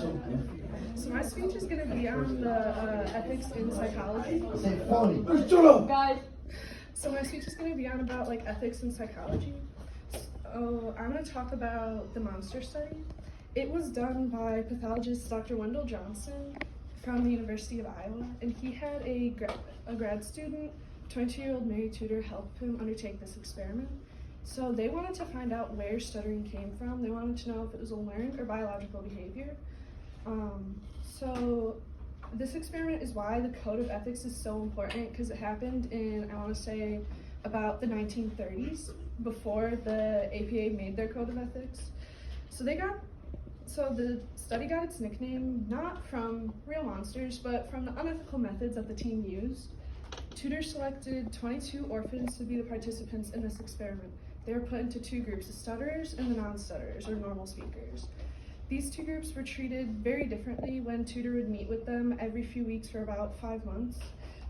So my speech is going to be on the ethics in psychology. Guys. So my speech is going to be on about like ethics in psychology. So I'm going to talk about the monster study. It was done by pathologist Dr. Wendell Johnson from the University of Iowa, and he had a grad student, 22-year-old Mary Tudor, help him undertake this experiment. So they wanted to find out where stuttering came from. They wanted to know if it was a learned or biological behavior. So this experiment is why the code of ethics is so important, because it happened in, I want to say, about the 1930s, before the APA made their code of ethics. So the study got its nickname not from real monsters, but from the unethical methods that the team used. Tudor selected 22 orphans to be the participants in this experiment. They were put into two groups, the stutterers and the non-stutterers, or normal speakers. These two groups were treated very differently when Tudor would meet with them every few weeks for about 5 months.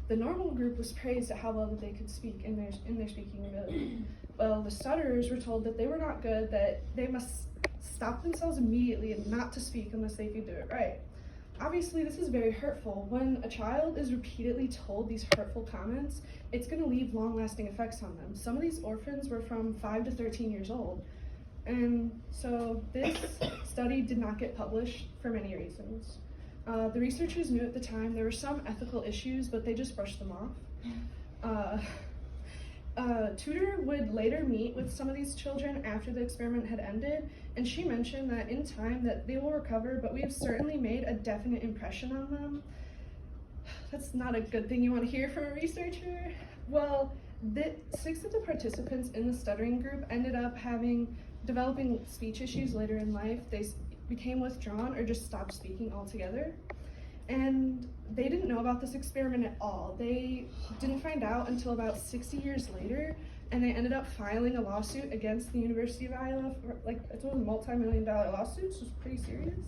The normal group was praised at how well that they could speak in their speaking ability. Well, the stutterers were told that they were not good, that they must stop themselves immediately and not to speak unless they could do it right. Obviously, this is very hurtful. When a child is repeatedly told these hurtful comments, it's going to leave long-lasting effects on them. Some of these orphans were from 5 to 13 years old. And so this study did not get published for many reasons. The researchers knew at the time there were some ethical issues, but they just brushed them off. Tudor would later meet with some of these children after the experiment had ended, and she mentioned that in time that they will recover, but we have certainly made a definite impression on them. That's not a good thing you want to hear from a researcher. Well, 6 of the participants in the stuttering group ended up developing speech issues later in life. They became withdrawn or just stopped speaking altogether. And they didn't know about this experiment at all. They didn't find out until about 60 years later, and they ended up filing a lawsuit against the University of Iowa. It's a multi-million-dollar lawsuit, so it's pretty serious.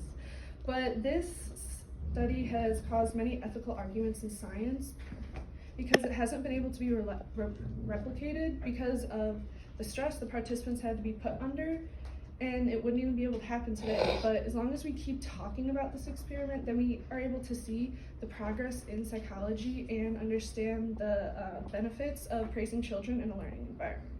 But this study has caused many ethical arguments in science because it hasn't been able to be replicated because of the stress the participants had to be put under, and it wouldn't even be able to happen today. But as long as we keep talking about this experiment, then we are able to see the progress in psychology and understand the benefits of praising children in a learning environment.